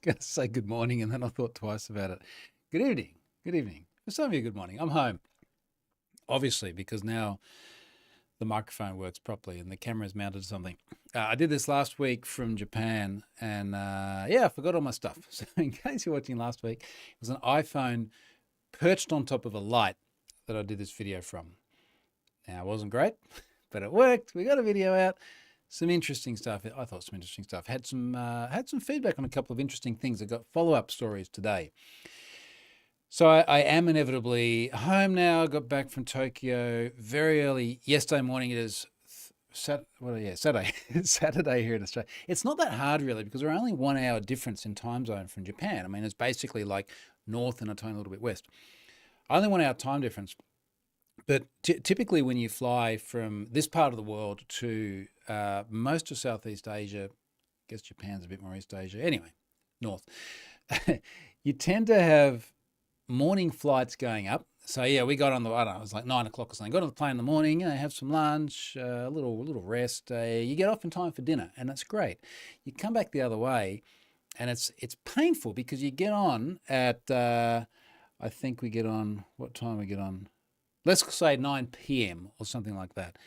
going to say good morning, and then I thought twice about it. Good evening. Good evening. For some of you, good morning. I'm home, obviously, because now the microphone works properly and the camera is mounted to something. I did this last week from Japan, and yeah, I forgot all my stuff. So in case you're watching last week, it was an iPhone perched on top of a light that I did this video from. Now, it wasn't great, but it worked. We got a video out. Some interesting stuff. I thought some interesting stuff. Had some feedback on a couple of interesting things. I got follow-up stories today. So I am inevitably home now. I got back from Tokyo very early yesterday morning. It is Saturday. Saturday here in Australia. It's not that hard really because we're only 1 hour difference in time zone from Japan. I mean, it's basically like north and a tiny little bit west. Only 1 hour time difference. But typically when you fly from this part of the world to most of Southeast Asia, I guess Japan's a bit more East Asia, anyway, north, you tend to have morning flights going up. So yeah, we got on the, I don't know, it was like 9 o'clock or something. Got on the plane in the morning, have some lunch, a little rest. You get off in time for dinner, and that's great. You come back the other way, and it's painful because you get on at, I think we get on, what time we get on? Let's say 9 p.m. or something like that.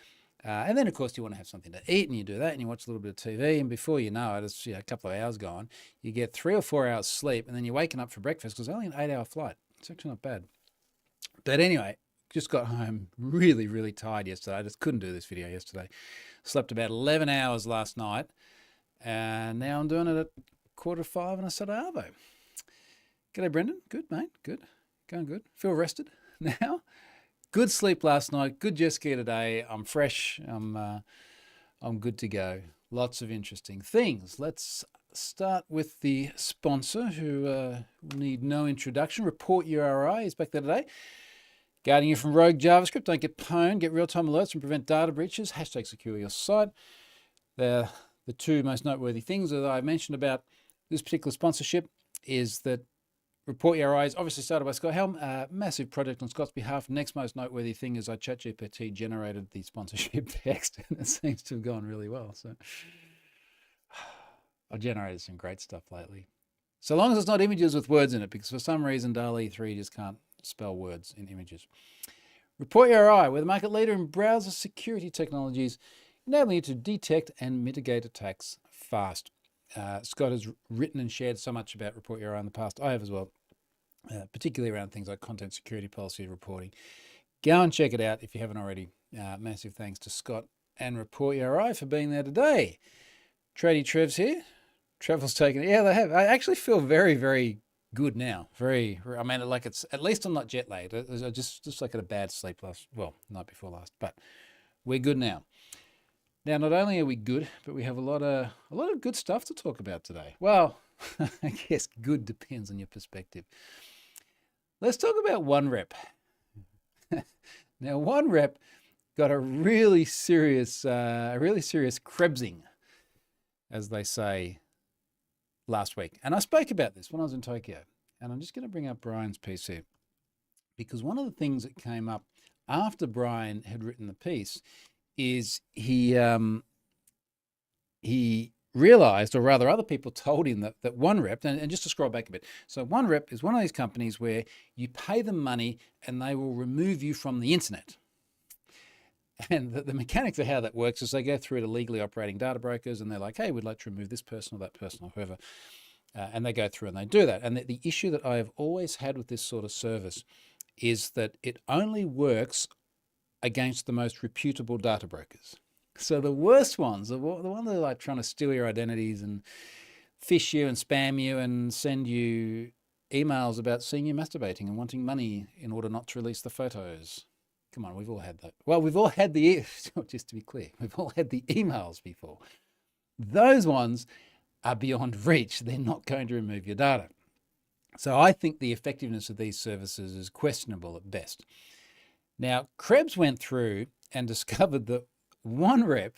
And then, of course, you want to have something to eat, and you do that, and you watch a little bit of TV, and before you know it, it's a couple of hours gone. You get 3 or 4 hours sleep, and then you're waking up for breakfast because it's only an 8-hour flight. It's actually not bad. But anyway, just got home really, really tired yesterday. I just couldn't do this video yesterday. Slept about 11 hours last night, and now I'm doing it at 4:45 on a Saturday arvo. G'day, Brendan. Good, mate. Good. Going good. Feel rested now. Good sleep last night. Good jet ski today. I'm fresh. I'm good to go. Lots of interesting things. Let's start with the sponsor, who need no introduction. Report URI is back there today. Guarding you from rogue JavaScript. Don't get pwned. Get real-time alerts and prevent data breaches. # secure your site. The two most noteworthy things that I mentioned about this particular sponsorship is that Report URI is obviously started by Scott Helm, massive project on Scott's behalf. Next most noteworthy thing is I ChatGPT generated the sponsorship text, and it seems to have gone really well. So I've generated some great stuff lately. So long as it's not images with words in it, because for some reason DALL-E 3 just can't spell words in images. Report URI, we're the market leader in browser security technologies, enabling you to detect and mitigate attacks fast. Scott has written and shared so much about Report URI in the past. I have as well, particularly around things like content security policy reporting. Go and check it out if you haven't already. Massive thanks to Scott and Report URI for being there today. Tradie Trev's here. Travel's taken it. Yeah, they have. I actually feel very, very good now. I mean, like it's, at least I'm not jet lagged. I was just like at a bad sleep night before last, but we're good now. Now, not only are we good, but we have a lot of good stuff to talk about today. Well, I guess good depends on your perspective. Let's talk about OneRep. Now, OneRep got a really serious krebsing, as they say, last week. And I spoke about this when I was in Tokyo. And I'm just going to bring up Brian's piece here, because one of the things that came up after Brian had written the piece is he realized, or rather other people told him that OneRep, and just to scroll back a bit. So OneRep is one of these companies where you pay them money and they will remove you from the internet. And the mechanics of how that works is they go through to legally operating data brokers and they're like, hey, we'd like to remove this person or that person or whoever. And they go through and they do that. And the issue that I have always had with this sort of service is that it only works against the most reputable data brokers. So the worst ones, the ones that are like trying to steal your identities and phish you and spam you and send you emails about seeing you masturbating and wanting money in order not to release the photos. Come on, we've all had that. Well, we've all had just to be clear, we've all had the emails before. Those ones are beyond reach. They're not going to remove your data. So I think the effectiveness of these services is questionable at best. Now, Krebs went through and discovered that OneRep,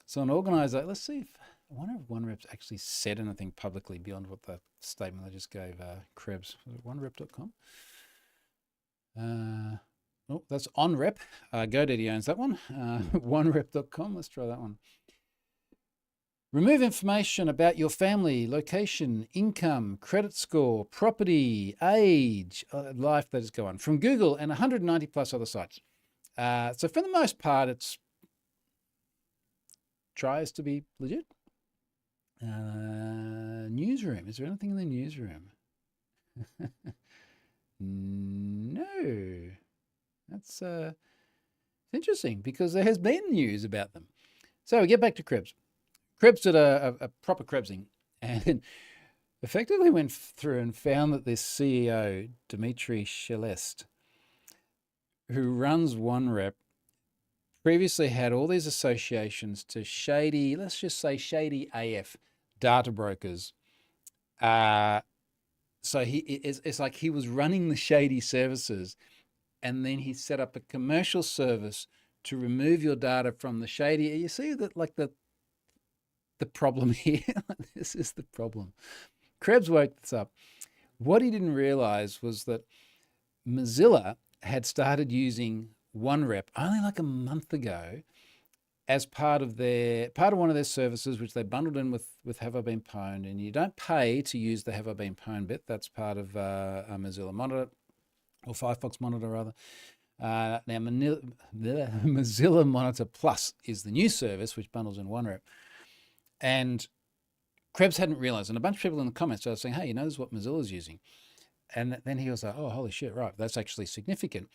so an organizer, let's see I wonder if OneRep's actually said anything publicly beyond what the statement I just gave Krebs. Was it OneRep.com? Oh, that's OnRep. GoDaddy owns that one. OneRep.com. Let's try that one. Remove information about your family, location, income, credit score, property, age, life, that is go on, from Google and 190 plus other sites. So for the most part, it's tries to be legit. Newsroom. Is there anything in the newsroom? No. That's interesting because there has been news about them. So we get back to Krebs. Krebs did a proper Krebsing and effectively went through and found that this CEO, Dimitri Shelest, who runs OneRep, previously had all these associations to shady, let's just say shady AF data brokers. So it's like he was running the shady services, and then he set up a commercial service to remove your data from the shady. You see that, like, the problem here. This is the problem. Krebs woke this up. What he didn't realize was that Mozilla had started using OneRep only like a month ago as part of one of their services, which they bundled in with Have I Been Pwned. And you don't pay to use the Have I Been Pwned bit. That's part of Mozilla Monitor, or Firefox Monitor rather. Now Mozilla Monitor Plus is the new service which bundles in OneRep. And Krebs hadn't realized, and a bunch of people in the comments started saying, hey, this is what Mozilla's using. And then he was like, oh, holy shit, right, that's actually significant.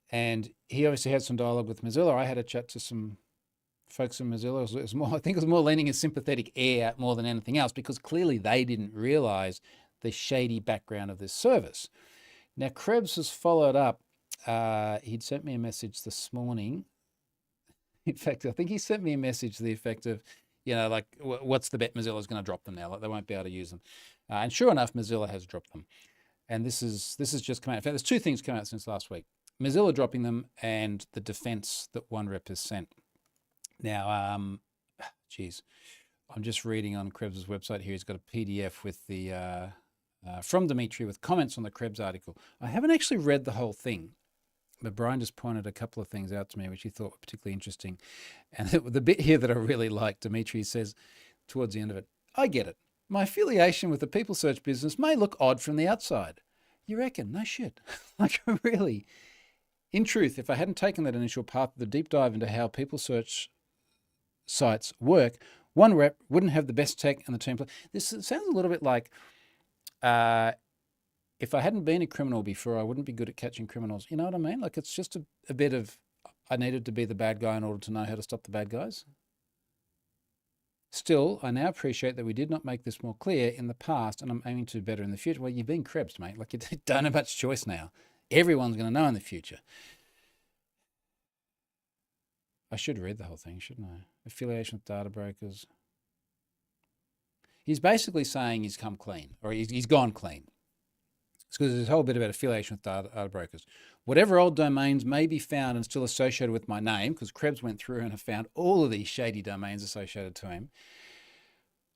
And he obviously had some dialogue with Mozilla. I had a chat to some folks in Mozilla. It was more, I think it was more leaning in sympathetic air more than anything else, because clearly they didn't realize the shady background of this service. Now, Krebs has followed up. He'd sent me a message this morning. In fact, I think he sent me a message to the effect of, like, what's the bet Mozilla's going to drop them now? Like, they won't be able to use them. And sure enough, Mozilla has dropped them. And this is just come out. In fact, there's two things come out since last week. Mozilla dropping them and the defense that OneRep has sent. Now, I'm just reading on Krebs' website here. He's got a PDF with the from Dimitri with comments on the Krebs article. I haven't actually read the whole thing, but Brian just pointed a couple of things out to me, which he thought were particularly interesting. And the bit here that I really like, Dimitri says towards the end of it, I get it. My affiliation with the people search business may look odd from the outside. You reckon? No shit. Like, really. In truth, if I hadn't taken that initial path of the deep dive into how people search sites work, OneRep wouldn't have the best tech and the team. This sounds a little bit like, if I hadn't been a criminal before, I wouldn't be good at catching criminals. You know what I mean? Like, it's just a bit of, I needed to be the bad guy in order to know how to stop the bad guys. Still, I now appreciate that we did not make this more clear in the past, and I'm aiming to do better in the future. Well, you've been Krebs, mate. Like, you don't have much choice now. Everyone's going to know in the future. I should read the whole thing, shouldn't I? Affiliation with data brokers. He's basically saying he's come clean, or he's gone clean. It's because there's a whole bit about affiliation with data brokers. Whatever old domains may be found and still associated with my name, because Krebs went through and have found all of these shady domains associated to him,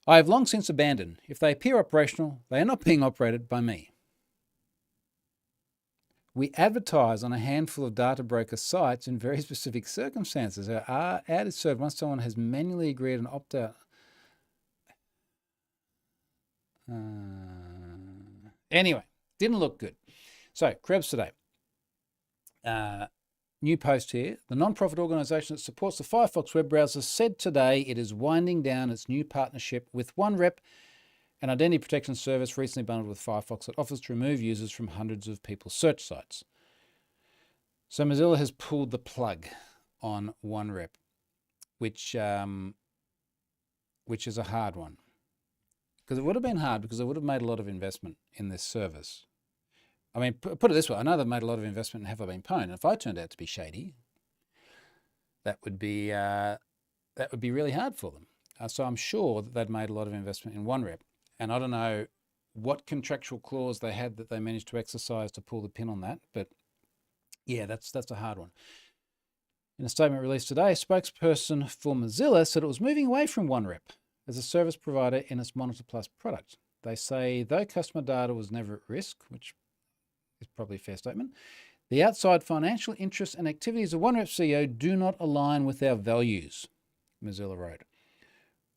I have long since abandoned. If they appear operational, they are not being operated by me. We advertise on a handful of data broker sites in very specific circumstances. Our ad is served once someone has manually agreed and opt-out. Anyway, didn't look good. So, Krebs today. New post here. The non-profit organisation that supports the Firefox web browser said today it is winding down its new partnership with OneRep, an identity protection service recently bundled with Firefox that offers to remove users from hundreds of people's search sites. So Mozilla has pulled the plug on OneRep, which is a hard one. Because it would have been hard because they would have made a lot of investment in this service. I mean, put it this way, I know they've made a lot of investment in Have I Been Pwned, and if I turned out to be shady, that would be really hard for them. So I'm sure that they'd made a lot of investment in OneRep. And I don't know what contractual clause they had that they managed to exercise to pull the pin on that, but yeah, that's a hard one. In a statement released today, a spokesperson for Mozilla said it was moving away from OneRep as a service provider in its Monitor Plus product. They say, though customer data was never at risk, which is probably a fair statement, the outside financial interests and activities of OneRep CEO do not align with our values, Mozilla wrote.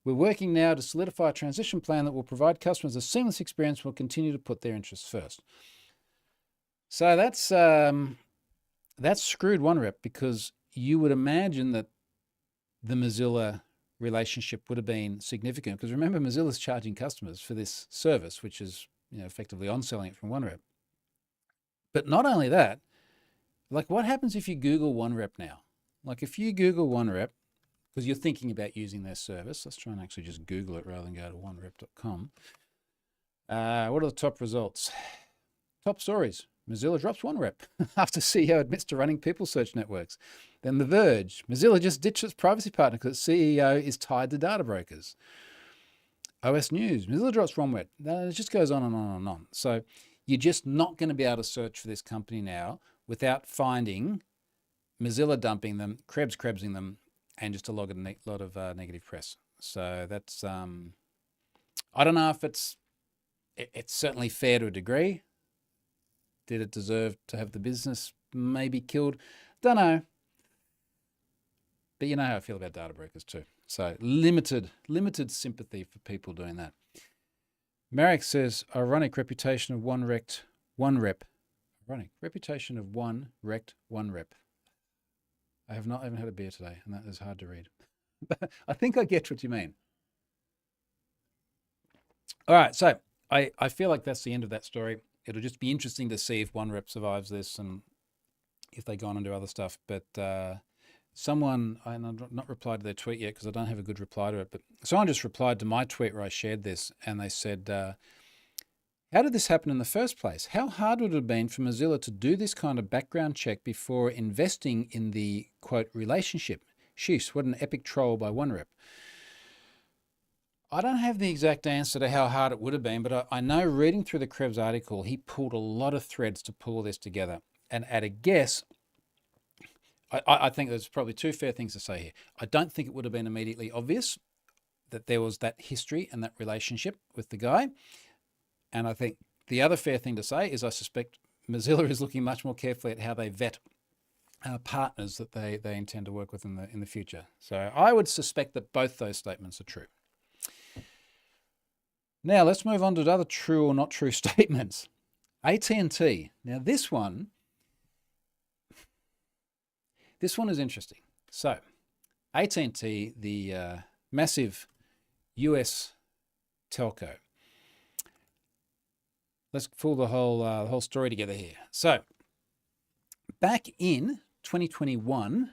We're working now to solidify a transition plan that will provide customers a seamless experience and will continue to put their interests first. So that's screwed OneRep, because you would imagine that the Mozilla relationship would have been significant, because remember, Mozilla's charging customers for this service, which is effectively on-selling it from OneRep. But not only that, like, what happens if you Google OneRep now? Like, if you Google OneRep, because you're thinking about using their service, let's try and actually just Google it rather than go to onerep.com. What are the top results? Top stories. Mozilla drops OneRep after CEO admits to running people search networks. Then The Verge. Mozilla just ditched its privacy partner because its CEO is tied to data brokers. OS News. Mozilla drops OneRep. It just goes on and on and on. So you're just not going to be able to search for this company now without finding Mozilla dumping them, Krebsing them, and just a lot of negative press. So that's, I don't know if it's certainly fair to a degree. Did it deserve to have the business maybe killed? Don't know. But you know how I feel about data brokers too. So limited sympathy for people doing that. Marek says, ironic reputation of OneRep. Ironic reputation of OneRep. I haven't had a beer today, and that is hard to read. But I think I get what you mean. All right, so I feel like that's the end of that story. It'll just be interesting to see if OneRep survives this and if they go on and do other stuff. But someone, and I've not replied to their tweet yet because I don't have a good reply to it, but someone just replied to my tweet where I shared this, and they said, how did this happen in the first place? How hard would it have been for Mozilla to do this kind of background check before investing in the, quote, relationship? Sheesh, what an epic troll by OneRep. I don't have the exact answer to how hard it would have been, but I know reading through the Krebs article, he pulled a lot of threads to pull this together. And at a guess, I think there's probably two fair things to say here. I don't think it would have been immediately obvious that there was that history and that relationship with the guy. And I think the other fair thing to say is I suspect Mozilla is looking much more carefully at how they vet partners that they intend to work with in the future. So I would suspect that both those statements are true. Now let's move on to other true or not true statements. AT&T. Now this one is interesting. So AT&T, the massive US telco. Let's pull the whole story together here. So back in 2021,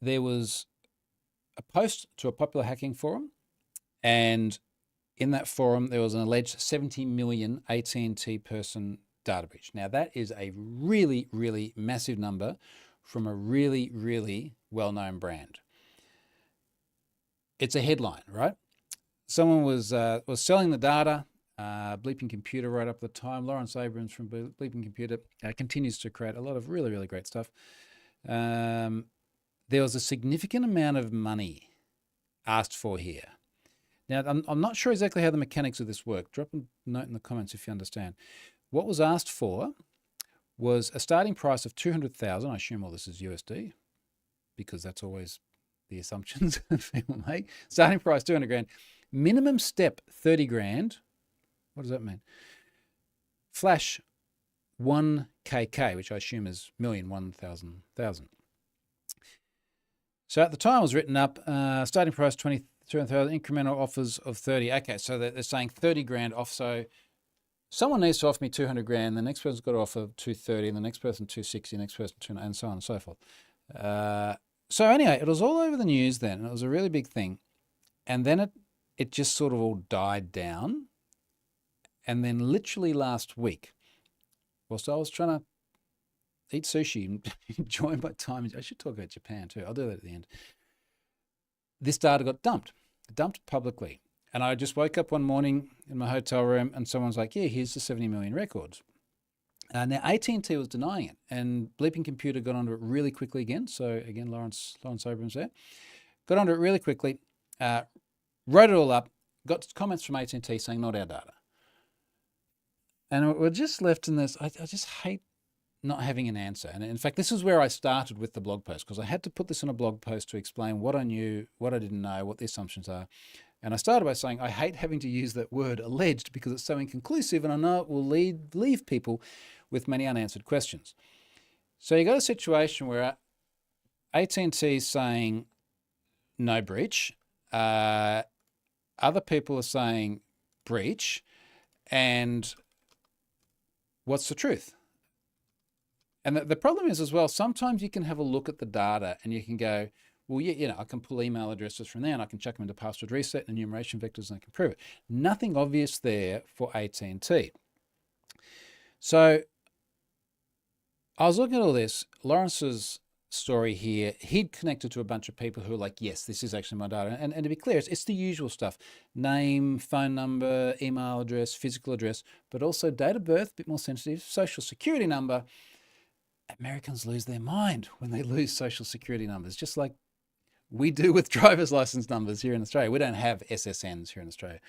there was a post to a popular hacking forum, and in that forum, there was an alleged 70 million AT&T person data breach. Now, that is a really, really massive number from a really, really well-known brand. It's a headline, right? Someone was selling the data. Bleeping Computer right up at the time. Lawrence Abrams from Bleeping Computer continues to create a lot of really, really great stuff. There was a significant amount of money asked for here. Now, I'm not sure exactly how the mechanics of this work. Drop a note in the comments if you understand. What was asked for was a starting price of $200,000. I assume all this is USD, because that's always the assumptions people make. Starting price, 200 grand. Minimum step, 30 grand. What does that mean? Flash 1KK, which I assume is million, 1,000. So at the time it was written up, starting price 200,000, incremental offers of 30. Okay, so they're saying 30 grand off. So someone needs to offer me 200 grand, the next person's got to offer 230, and the next person 260, the next person 290, and so on and so forth. So anyway, it was all over the news then. It was a really big thing. And then it just sort of all died down. And then literally last week, whilst I was trying to eat sushi and enjoy my time, I should talk about Japan too. I'll do that at the end. This data got dumped publicly. And I just woke up one morning in my hotel room and someone's like, yeah, here's the 70 million records. Now AT&T was denying it, and Bleeping Computer got onto it really quickly again. So again, Lawrence Abrams there. Got onto it really quickly, wrote it all up, got comments from AT&T saying not our data. And we're just left in this, I just hate not having an answer. And in fact, this is where I started with the blog post, because I had to put this in a blog post to explain what I knew, what I didn't know, what the assumptions are. And I started by saying, I hate having to use that word alleged because it's so inconclusive, and I know it will leave people with many unanswered questions. So you got a situation where AT&T is saying no breach. Other people are saying breach. And what's the truth? And the problem is as well, sometimes you can have a look at the data and you can go, well, yeah, I can pull email addresses from there and I can chuck them into password reset and enumeration vectors and I can prove it. Nothing obvious there for AT&T. So I was looking at all this. Lawrence's story here, he'd connected to a bunch of people who were like, yes, this is actually my data. And to be clear, it's the usual stuff: name, phone number, email address, physical address, but also date of birth, a bit more sensitive, social security number. Americans lose their mind when they lose social security numbers, just like we do with driver's license numbers here in Australia. We don't have SSNs here in Australia.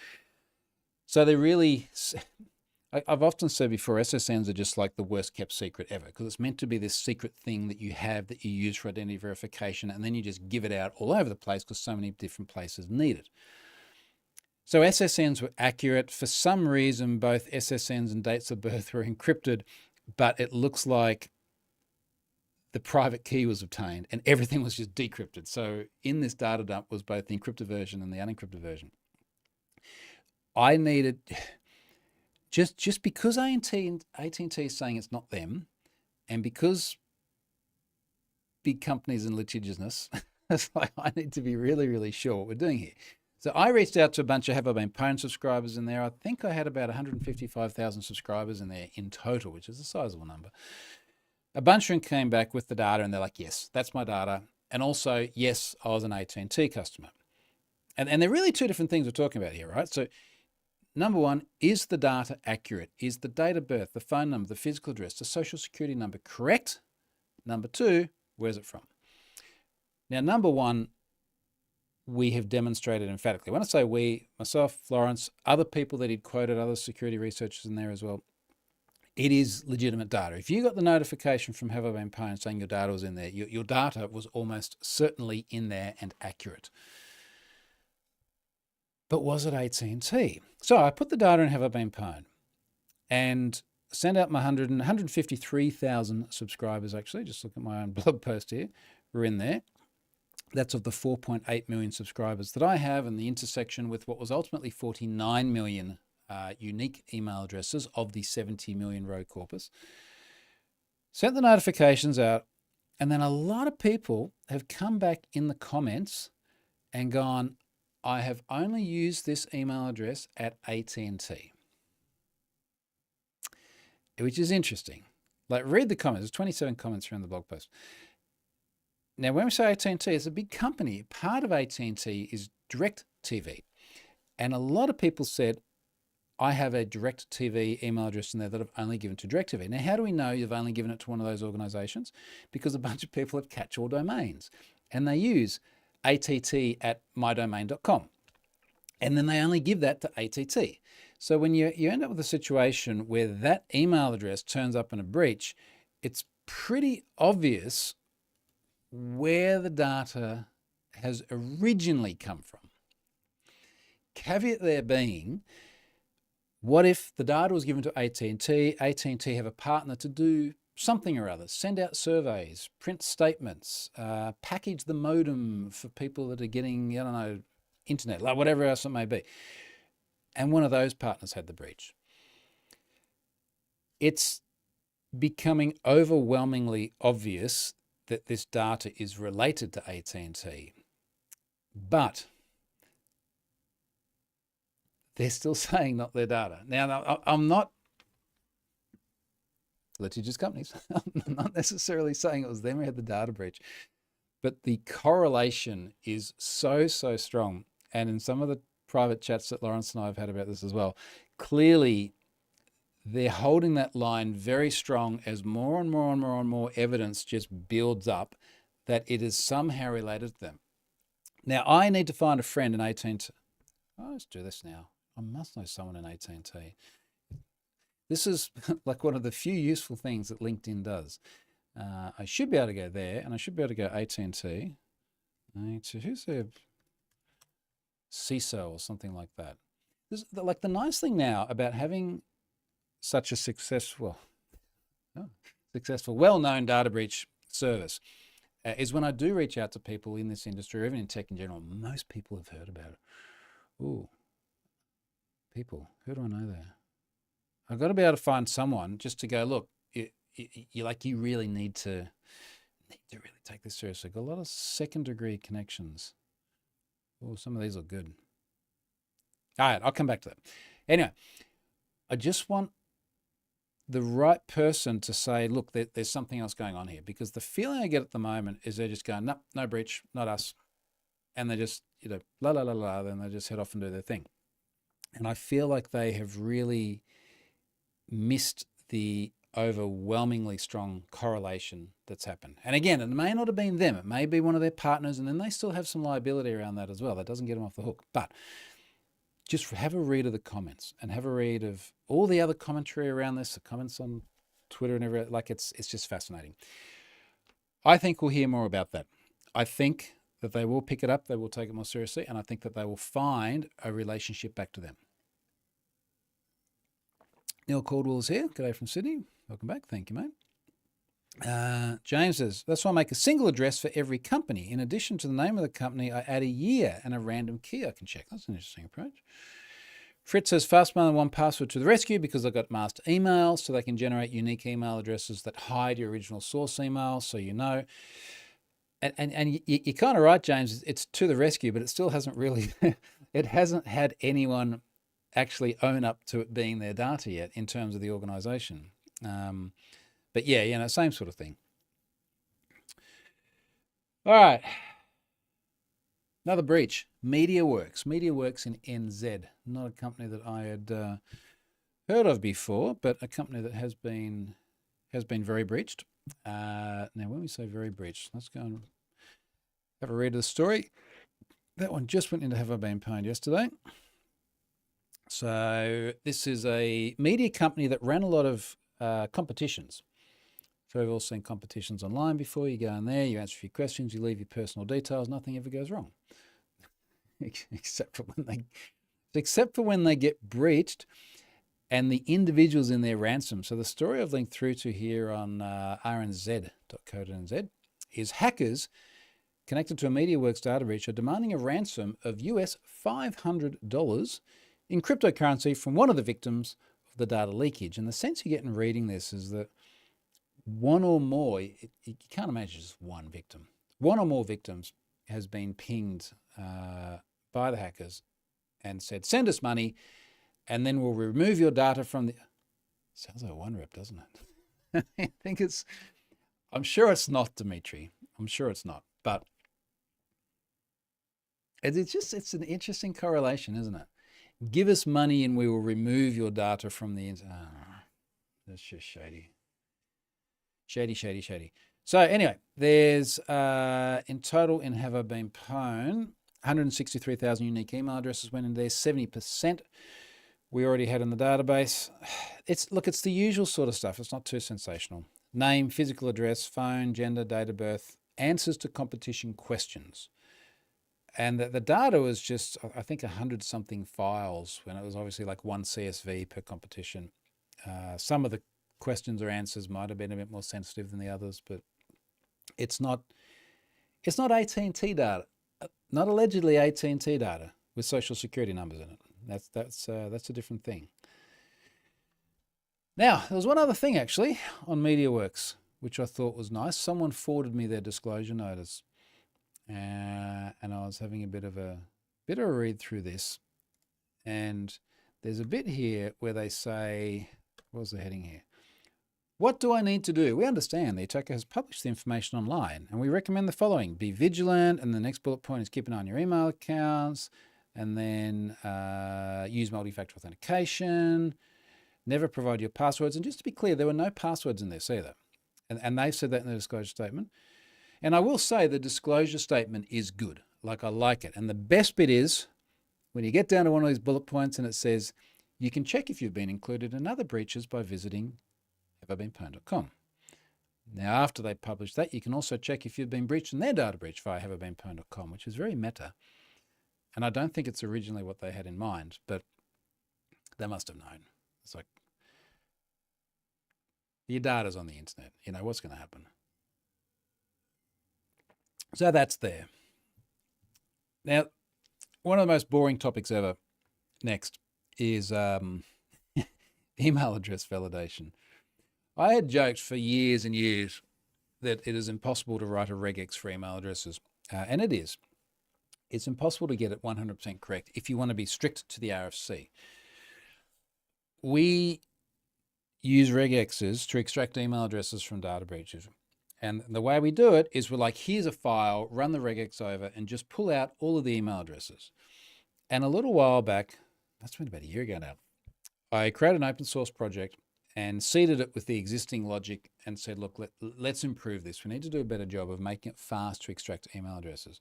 So they really, I've often said before, SSNs are just like the worst kept secret ever, because it's meant to be this secret thing that you have that you use for identity verification, and then you just give it out all over the place because so many different places need it. So SSNs were accurate. For some reason, both SSNs and dates of birth were encrypted, but it looks like the private key was obtained and everything was just decrypted. So in this data dump was both the encrypted version and the unencrypted version. I needed, just because AT&T is saying it's not them, and because big companies and litigiousness, it's like I need to be really, really sure what we're doing here. So I reached out to a bunch of Have I Been Pwned subscribers in there. I think I had about 155,000 subscribers in there in total, which is a sizable number. A bunch of them came back with the data and they're like, yes, that's my data. And also, yes, I was an AT&T customer. And they're really two different things we're talking about here, right? So number one, is the data accurate? Is the date of birth, the phone number, the physical address, the social security number correct? Number two, where's it from? Now, number one, we have demonstrated emphatically. When I say we, myself, Lawrence, other people that he'd quoted, other security researchers in there as well, it is legitimate data. If you got the notification from Have I Been Pwned saying your data was in there, your data was almost certainly in there and accurate. But was it AT&T? So I put the data in Have I Been Pwned and sent out my 153,000 subscribers, actually. Just look at my own blog post here. We're in there. That's of the 4.8 million subscribers that I have, and the intersection with what was ultimately 49 million unique email addresses of the 70 million row corpus. Sent the notifications out, and then a lot of people have come back in the comments and gone, I have only used this email address at AT&T. Which is interesting. Like, read the comments. There's 27 comments around the blog post. Now, when we say AT&T, it's a big company. Part of AT&T is DirecTV. And a lot of people said, I have a DirecTV email address in there that I've only given to DirecTV. Now, how do we know you've only given it to one of those organizations? Because a bunch of people have catch-all domains and they use att@mydomain.com. And then they only give that to ATT. So when you end up with a situation where that email address turns up in a breach, it's pretty obvious where the data has originally come from. Caveat there being, what if the data was given to AT&T, AT&T have a partner to do something or other, send out surveys, print statements, package the modem for people that are getting, I don't know, internet, like whatever else it may be. And one of those partners had the breach. It's becoming overwhelmingly obvious that this data is related to AT&T, but they're still saying not their data. Now, I'm not litigious companies. I'm not necessarily saying it was them who had the data breach, but the correlation is so strong. And in some of the private chats that Lawrence and I have had about this as well, clearly they're holding that line very strong as more and more evidence just builds up that it is somehow related to them. Now, I need to find a friend in AT&T. Oh, let's do this now. I must know someone in AT&T. This is like one of the few useful things that LinkedIn does. I should be able to go there, and I should be able to go AT&T. Who's their CISO or something like that? Like the nice thing now about having such a well-known data breach service is when I do reach out to people in this industry, or even in tech in general, most people have heard about it. Ooh, people, who do I know there? I've got to be able to find someone just to go, look, you really need to really take this seriously. Got a lot of second-degree connections. Oh, some of these are good. All right, I'll come back to that. Anyway, I just want the right person to say, look, there's something else going on here, because the feeling I get at the moment is they're just going, nope, no breach, not us. And they just, la, la, la, la, then they just head off and do their thing. And I feel like they have really missed the overwhelmingly strong correlation that's happened. And again, it may not have been them. It may be one of their partners, and then they still have some liability around that as well. That doesn't get them off the hook. But just have a read of the comments and have a read of all the other commentary around this, the comments on Twitter and everything. Like it's just fascinating. I think we'll hear more about that. I think that they will pick it up. They will take it more seriously. And I think that they will find a relationship back to them. Neil Caldwell is here. G'day from Sydney. Welcome back. Thank you, mate. James says, that's why I make a single address for every company. In addition to the name of the company, I add a year and a random key I can check. That's an interesting approach. Fritz says, Fastmail and 1Password to the rescue because I've got master emails, so they can generate unique email addresses that hide your original source email, so you know. And you're kind of right, James. It's to the rescue, but it still hasn't really, it hasn't had anyone actually own up to it being their data yet in terms of the organization. But yeah, same sort of thing. All right. Another breach, MediaWorks. MediaWorks in NZ, not a company that I had heard of before, but a company that has been very breached. Now, when we say very breached, let's go and have a read of the story. That one just went into Have I Been Pwned yesterday. So this is a media company that ran a lot of competitions. So we've all seen competitions online before. You go in there, you answer a few questions, you leave your personal details, nothing ever goes wrong. except for when they get breached and the individuals in their ransom. So the story I've linked through to here on rnz.co.nz is hackers connected to a MediaWorks data breach are demanding a ransom of US $500 in cryptocurrency from one of the victims of the data leakage. And the sense you get in reading this is that one or more, you can't imagine just one victim, one or more victims has been pinged by the hackers and said, send us money and then we'll remove your data from the... Sounds like OneRep, doesn't it? I'm sure it's not, Dimitri. I'm sure it's not. But it's an interesting correlation, isn't it? Give us money and we will remove your data from the... that's just shady. Shady. So anyway, there's in total in Have I Been Pwned, 163,000 unique email addresses went in there, 70% we already had in the database. It's the usual sort of stuff. It's not too sensational. Name, physical address, phone, gender, date of birth, answers to competition questions. And the data was just, I think, 100-something files when it was obviously like one CSV per competition. Some of the questions or answers might have been a bit more sensitive than the others, but it's not AT&T data, not allegedly AT&T data with social security numbers in it. That's a different thing. Now, there was one other thing actually on MediaWorks, which I thought was nice. Someone forwarded me their disclosure notice, and I was having a bit of a read through this, and there's a bit here where they say, what was the heading here? What do I need to do? We understand the attacker has published the information online, and we recommend the following. Be vigilant, and the next bullet point is keep an eye on your email accounts, and then use multi-factor authentication, never provide your passwords. And just to be clear, there were no passwords in this either. And they've said that in the disclosure statement. And I will say the disclosure statement is good. Like, I like it. And the best bit is when you get down to one of these bullet points and it says, You can check if you've been included in other breaches by visiting haveibeenpwned.com. Now, after they publish that, you can also check if you've been breached in their data breach via haveibeenpwned.com, which is very meta. And I don't think it's originally what they had in mind, but they must have known. It's like, your data's on the internet. You know, what's going to happen? So that's there. Now, one of the most boring topics ever next is email address validation. I had joked for years and years that it is impossible to write a regex for email addresses, and it is. It's impossible to get it 100% correct if you want to be strict to the RFC. We use regexes to extract email addresses from data breaches. And the way we do it is we're like, here's a file, run the regex over and just pull out all of the email addresses. And a little while back, that's been about a year ago now, I created an open source project and seeded it with the existing logic and said, look, let's improve this. We need to do a better job of making it fast to extract email addresses.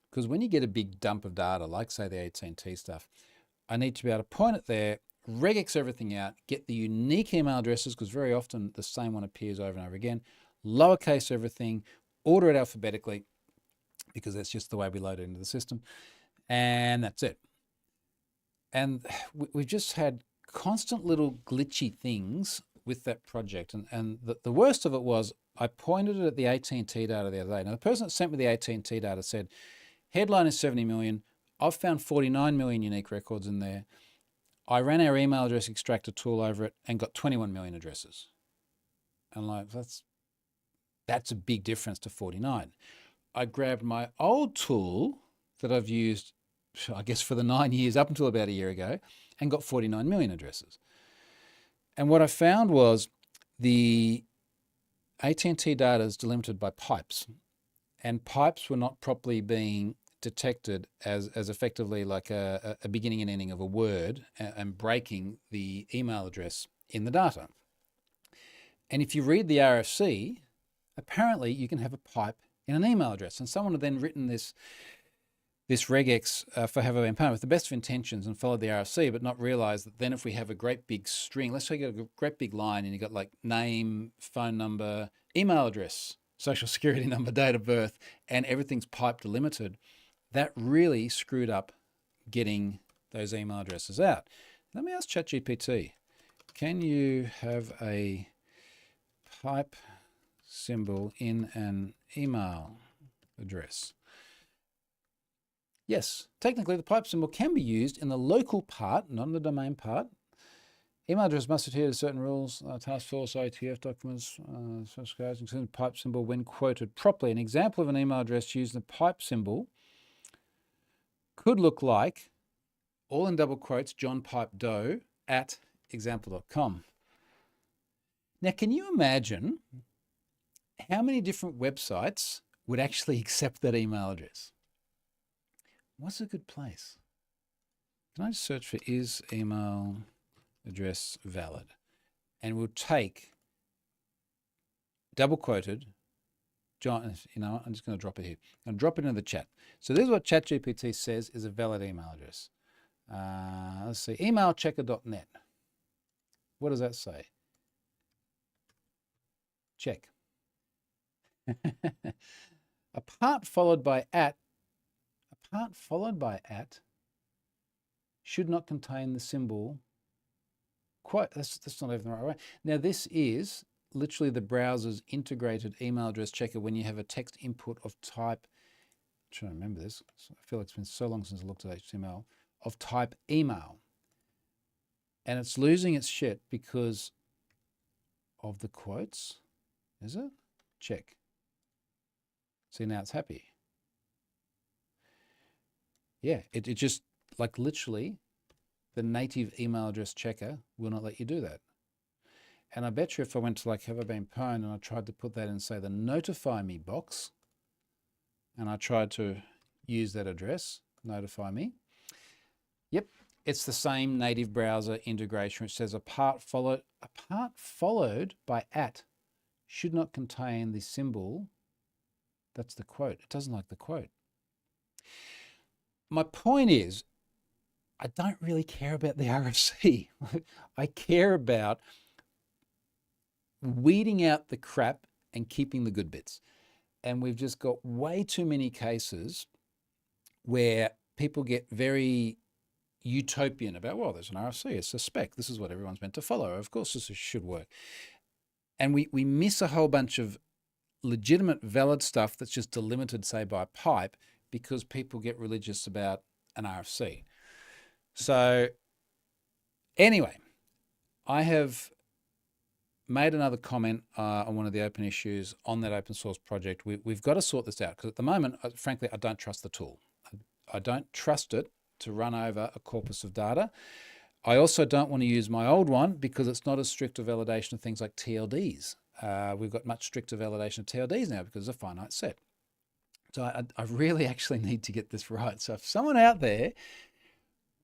Because when you get a big dump of data, like say the AT&T stuff, I need to be able to point it there, regex everything out, get the unique email addresses, because very often the same one appears over and over again, lowercase everything, order it alphabetically, because that's just the way we load it into the system, and that's it. And we've just had constant little glitchy things with that project. And the worst of it was I pointed it at the AT&T data the other day. Now, the person that sent me the AT&T data said, headline is 70 million. I've found 49 million unique records in there. I ran our email address extractor tool over it and got 21 million addresses. And like, that's a big difference to 49. I grabbed my old tool that I've used, I guess, for the 9 years up until about a year ago, and got 49 million addresses. And what I found was the AT&T data is delimited by pipes, and pipes were not properly being detected as effectively like a beginning and ending of a word and breaking the email address in the data. And if you read the RFC, apparently you can have a pipe in an email address. And someone had then written this regex for haveibeenpwned with the best of intentions and followed the RFC, but not realize that then if we have a great big string, let's say you got a great big line and you got like name, phone number, email address, social security number, date of birth, and everything's pipe delimited, that really screwed up getting those email addresses out. Let me ask ChatGPT, can you have a pipe symbol in an email address? Yes, technically the pipe symbol can be used in the local part, not in the domain part. Email address must adhere to certain rules, task force, ITF documents, including the pipe symbol when quoted properly. An example of an email address using the pipe symbol could look like, all in double quotes, John Pipe Doe at example.com. Now, can you imagine how many different websites would actually accept that email address? What's a good place? Can I just search for is email address valid? And we'll take double quoted, John, you know, I'm just going to drop it here. I'm going to drop it into the chat. So this is what ChatGPT says is a valid email address. Let's see, emailchecker.net. What does that say? Check. Apart followed by at should not contain the symbol quote. That's not even the right way. Now this is literally the browser's integrated email address checker when you have a text input of type, I'm trying to remember this, I feel like it's been so long since I looked at HTML, of type email. And it's losing its shit because of the quotes, is it? Check. See, now it's happy. Yeah, it just, like literally, the native email address checker will not let you do that. And I bet you if I went to like haveibeenpwned and I tried to put that in, say, the notify me box, and I tried to use that address, notify me, yep, it's the same native browser integration which says apart followed by at should not contain the symbol. That's the quote. It doesn't like the quote. My point is, I don't really care about the RFC. I care about weeding out the crap and keeping the good bits. And we've just got way too many cases where people get very utopian about, well, there's an RFC, it's a spec, this is what everyone's meant to follow. Of course, this should work. And we miss a whole bunch of legitimate, valid stuff that's just delimited, say, by pipe, because people get religious about an RFC. So anyway, I have made another comment on one of the open issues on that open source project. We've got to sort this out, because at the moment, frankly, I don't trust the tool. I don't trust it to run over a corpus of data. I also don't want to use my old one because it's not as strict a validation of things like TLDs. We've got much stricter validation of TLDs now because it's a finite set. So I really actually need to get this right. So if someone out there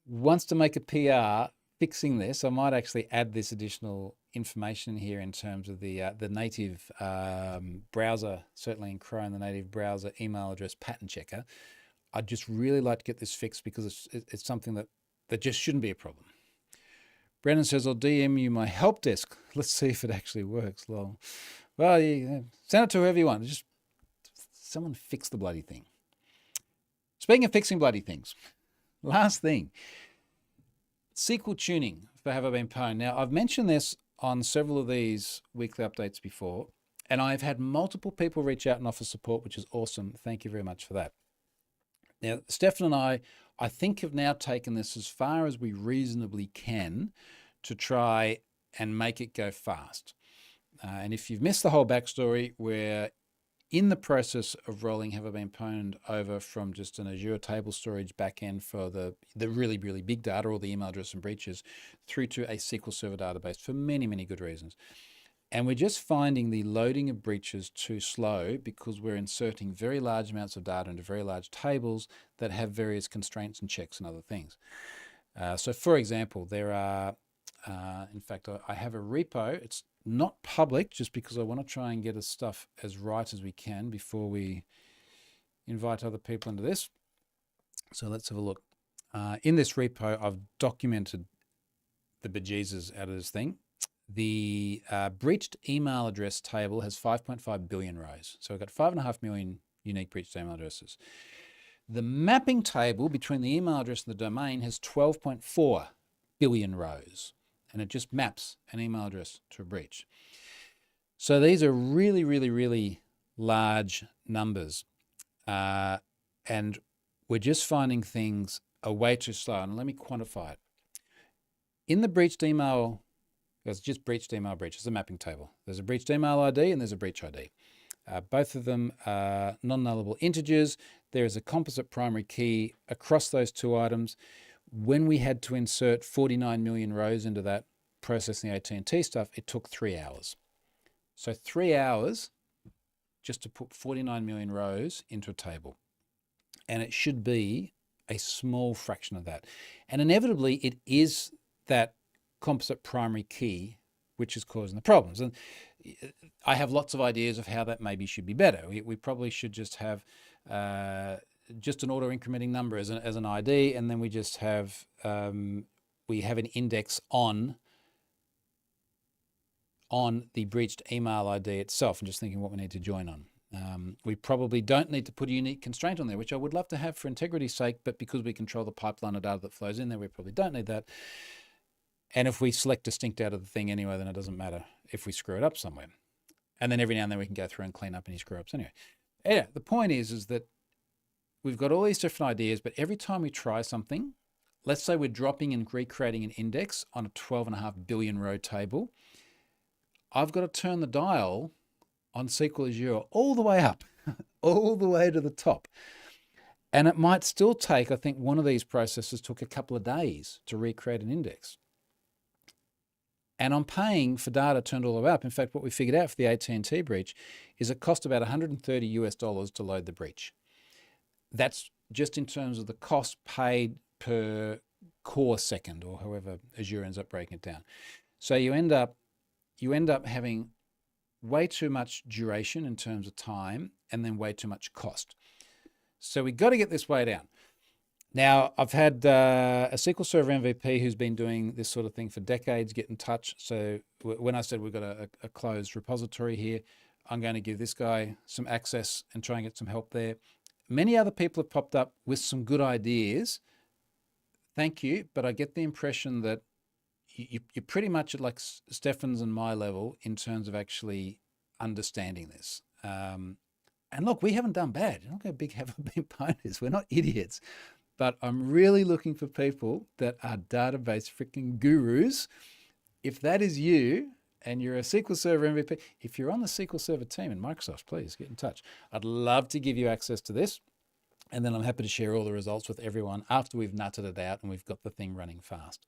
wants to make a PR fixing this, I might actually add this additional information here in terms of the native browser, certainly in Chrome, the native browser email address pattern checker. I'd just really like to get this fixed because it's something that just shouldn't be a problem. Brendan says, I'll DM you my help desk. Let's see if it actually works. Lol. Well, yeah, send it to whoever you want. Just someone fix the bloody thing. Speaking of fixing bloody things, last thing, SQL tuning for Have I Been Pwned. Now, I've mentioned this on several of these weekly updates before, and I've had multiple people reach out and offer support, which is awesome. Thank you very much for that. Now, Stefan and I think, have now taken this as far as we reasonably can to try and make it go fast. And if you've missed the whole backstory, we're in the process of rolling Have I Been Pwned over from just an Azure table storage backend for the really, really big data, all the email address and breaches, through to a SQL Server database for many, many good reasons. And we're just finding the loading of breaches too slow because we're inserting very large amounts of data into very large tables that have various constraints and checks and other things. So for example, there are, in fact, I have a repo. It's not public just because I want to try and get us stuff as right as we can before we invite other people into this. So let's have a look. In this repo, I've documented the bejesus out of this thing. The breached email address table has 5.5 billion rows. So we've got 5.5 million unique breached email addresses. The mapping table between the email address and the domain has 12.4 billion rows, and it just maps an email address to a breach. So these are really, really, really large numbers. And we're just finding things are way too slow. And let me quantify it. In the breached email, there's just breached email breach. It's a mapping table. There's a breached email ID and there's a breach ID. Both of them are non-nullable integers. There is a composite primary key across those two items. When we had to insert 49 million rows into that, processing AT&T stuff, it took 3 hours. So 3 hours just to put 49 million rows into a table. And it should be a small fraction of that. And inevitably, it is that composite primary key which is causing the problems. And I have lots of ideas of how that maybe should be better. We probably should just have just an auto incrementing number as an ID, and then we just have we have an index on the breached email ID itself. I'm just thinking what we need to join on. We probably don't need to put a unique constraint on there, which I would love to have for integrity's sake, but because we control the pipeline of data that flows in there, we probably don't need that. And if we select distinct out of the thing anyway, then it doesn't matter if we screw it up somewhere. And then every now and then we can go through and clean up any screw ups anyway. Yeah, the point is that we've got all these different ideas, but every time we try something, let's say we're dropping and recreating an index on a 12.5 billion row table, I've got to turn the dial on SQL Azure all the way up, all the way to the top. And it might still take, I think one of these processes took a couple of days to recreate an index. And I'm paying for data turned all the way up. In fact, what we figured out for the AT&T breach is it cost about $130 to load the breach. That's just in terms of the cost paid per core second, or however Azure ends up breaking it down. So you end up having way too much duration in terms of time and then way too much cost. So we've got to get this way down. Now, I've had a SQL Server MVP who's been doing this sort of thing for decades get in touch. So when I said we've got a closed repository here, I'm going to give this guy some access and try and get some help there. Many other people have popped up with some good ideas. Thank you. But I get the impression that you're pretty much at like Stefan's and my level in terms of actually understanding this. And look, we haven't done bad. You're not going to haven't been ponies. We're not idiots. But I'm really looking for people that are database freaking gurus. If that is you and you're a SQL Server MVP, if you're on the SQL Server team in Microsoft, please get in touch. I'd love to give you access to this. And then I'm happy to share all the results with everyone after we've nutted it out and we've got the thing running fast.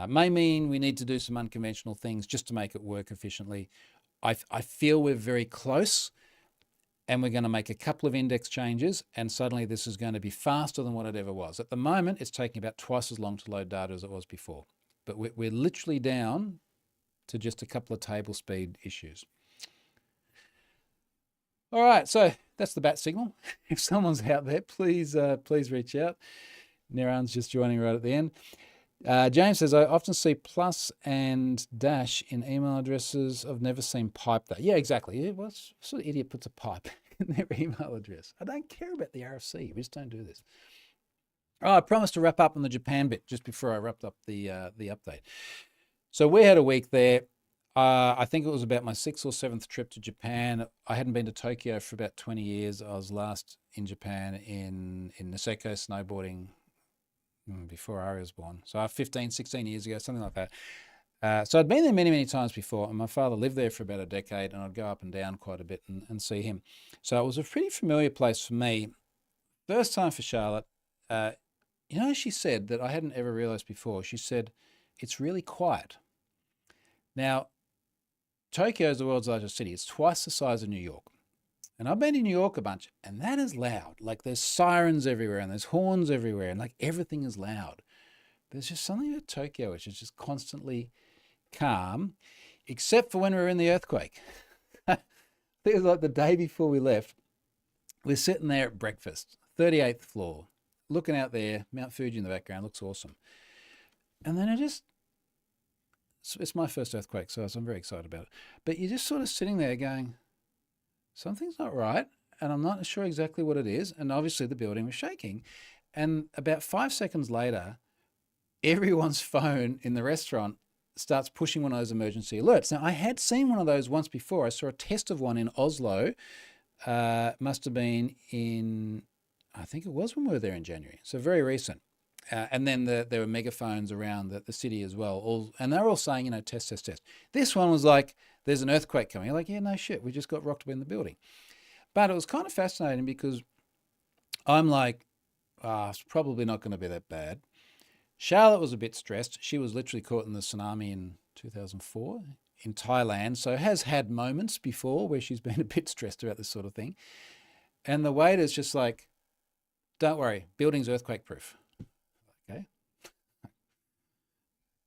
May mean we need to do some unconventional things just to make it work efficiently. I feel we're very close. And we're going to make a couple of index changes, and suddenly this is going to be faster than what it ever was. At the moment, it's taking about twice as long to load data as it was before. But we're literally down to just a couple of table speed issues. All right, so that's the bat signal. If someone's out there, please reach out. Niran's just joining right at the end. James says, I often see plus and dash in email addresses. I've never seen pipe that. Yeah, exactly. What sort of idiot puts a pipe in their email address? I don't care about the RFC. We just don't do this. Oh, I promised to wrap up on the Japan bit just before I wrapped up the update. So we had a week there. I think it was about my 6th or 7th trip to Japan. I hadn't been to Tokyo for about 20 years. I was last in Japan in Niseko snowboarding before Ari was born. So 15, 16 years ago, something like that. So I'd been there many, many times before, and my father lived there for about a decade, and I'd go up and down quite a bit and see him. So it was a pretty familiar place for me. First time for Charlotte. She said that I hadn't ever realized before. She said, it's really quiet. Now, Tokyo is the world's largest city. It's twice the size of New York. And I've been to New York a bunch, and that is loud. Like there's sirens everywhere and there's horns everywhere and like everything is loud. There's just something about Tokyo which is just constantly calm, except for when we were in the earthquake. I think it was like the day before we left. We're sitting there at breakfast, 38th floor, looking out there, Mount Fuji in the background, looks awesome. And then it's my first earthquake, so I'm very excited about it. But you're just sort of sitting there going, something's not right, and I'm not sure exactly what it is. And obviously the building was shaking. And about 5 seconds later, everyone's phone in the restaurant starts pushing one of those emergency alerts. Now, I had seen one of those once before. I saw a test of one in Oslo. Must have been I think it was when we were there in January. So very recent. And then there were megaphones around the city as well. And they're all saying, test, test, test. This one was like, there's an earthquake coming. You're like, yeah, no shit. We just got rocked in the building. But it was kind of fascinating because I'm like, it's probably not going to be that bad. Charlotte was a bit stressed. She was literally caught in the tsunami in 2004 in Thailand. So has had moments before where she's been a bit stressed about this sort of thing. And the waiter's just like, don't worry, building's earthquake proof. Okay.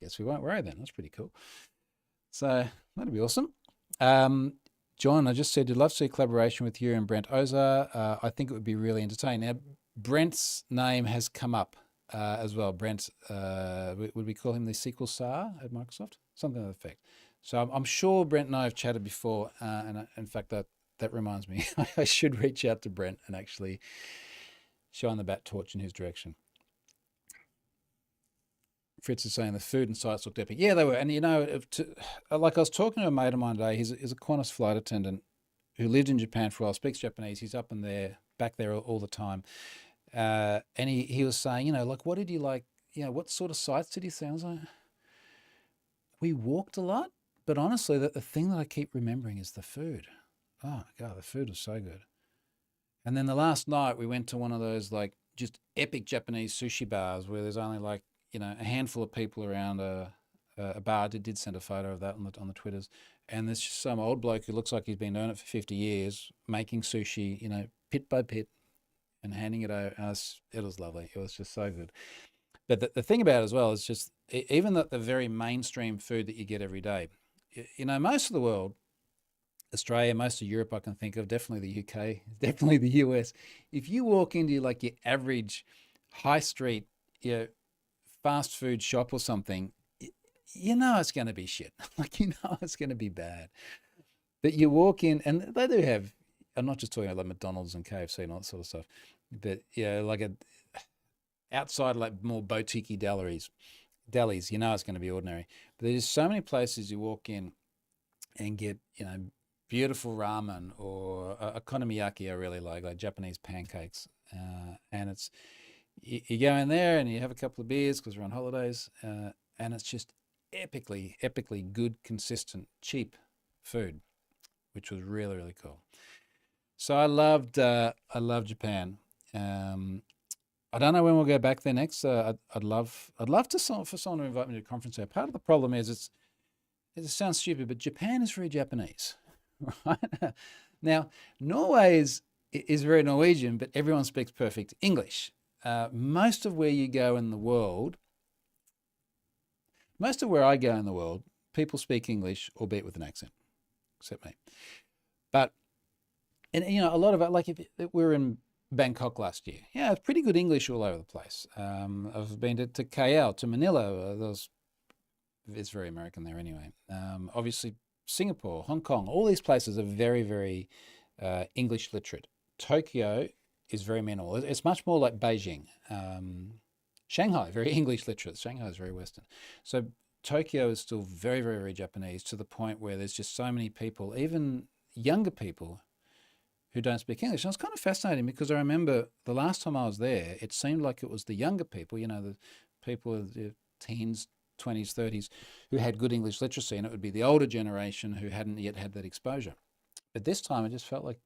Guess we won't worry then. That's pretty cool. So that'd be awesome. John, I just said, I'd love to see collaboration with you and Brent Ozar. I think it would be really entertaining. Now, Brent's name has come up as well. Brent, would we call him the SQL Star at Microsoft? Something to that effect. So I'm sure Brent and I have chatted before. And in fact, that reminds me, I should reach out to Brent and actually shine the bat torch in his direction. Fritz is saying the food and sites looked epic. Yeah, they were. And, like I was talking to a mate of mine today, he's a Qantas flight attendant who lived in Japan for a while, speaks Japanese. He's up in there, back there all the time. And he was saying, like, what did you like? What sort of sites did he say? I was like, we walked a lot, but honestly, the thing that I keep remembering is the food. Oh, my God, the food was so good. And then the last night we went to one of those, like, just epic Japanese sushi bars where there's only, like, a handful of people around a bar. I did send a photo of that on the Twitters. And there's just some old bloke who looks like he's been doing it for 50 years, making sushi, pit by pit and handing it over. It was lovely. It was just so good. But the thing about it as well is just, even the very mainstream food that you get every day, most of the world, Australia, most of Europe I can think of, definitely the UK, definitely the US. If you walk into like your average high street, fast food shop or something, you know it's going to be shit. Like, you know it's going to be bad. But you walk in, and they do have, I'm not just talking about like McDonald's and KFC and all that sort of stuff, but like outside, like more boutique delis, you know it's going to be ordinary. But there's so many places you walk in and get, beautiful ramen or okonomiyaki I really like Japanese pancakes. And it's, you go in there and you have a couple of beers because we're on holidays, and it's just epically good, consistent, cheap food, which was really, really cool. So I loved Japan. I don't know when we'll go back there next. I'd love for someone to invite me to a conference there. Part of the problem is it sounds stupid, but Japan is very Japanese, right? Now, Norway is very Norwegian, but everyone speaks perfect English. Most of where you go in the world, most of where I go in the world, people speak English, albeit with an accent, except me. But, and a lot of it, like if we were in Bangkok last year, yeah, it's pretty good English all over the place. I've been to KL, to Manila. It's very American there anyway. Obviously, Singapore, Hong Kong, all these places are very, very English literate. Tokyo is very minimal. It's much more like Beijing. Shanghai, very English literate. Shanghai is very Western. So Tokyo is still very, very, very Japanese, to the point where there's just so many people, even younger people, who don't speak English. And it's kind of fascinating because I remember the last time I was there, it seemed like it was the younger people, the people of the teens, 20s, 30s, who had good English literacy, and it would be the older generation who hadn't yet had that exposure. But this time it just felt like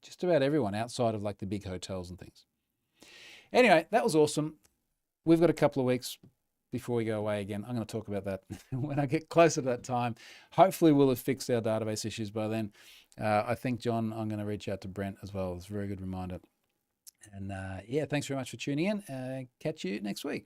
just about everyone outside of like the big hotels and things. Anyway, that was awesome. We've got a couple of weeks before we go away again. I'm going to talk about that when I get closer to that time. Hopefully we'll have fixed our database issues by then. I think, John, I'm going to reach out to Brent as well. It's a very good reminder. And yeah, thanks very much for tuning in. Catch you next week.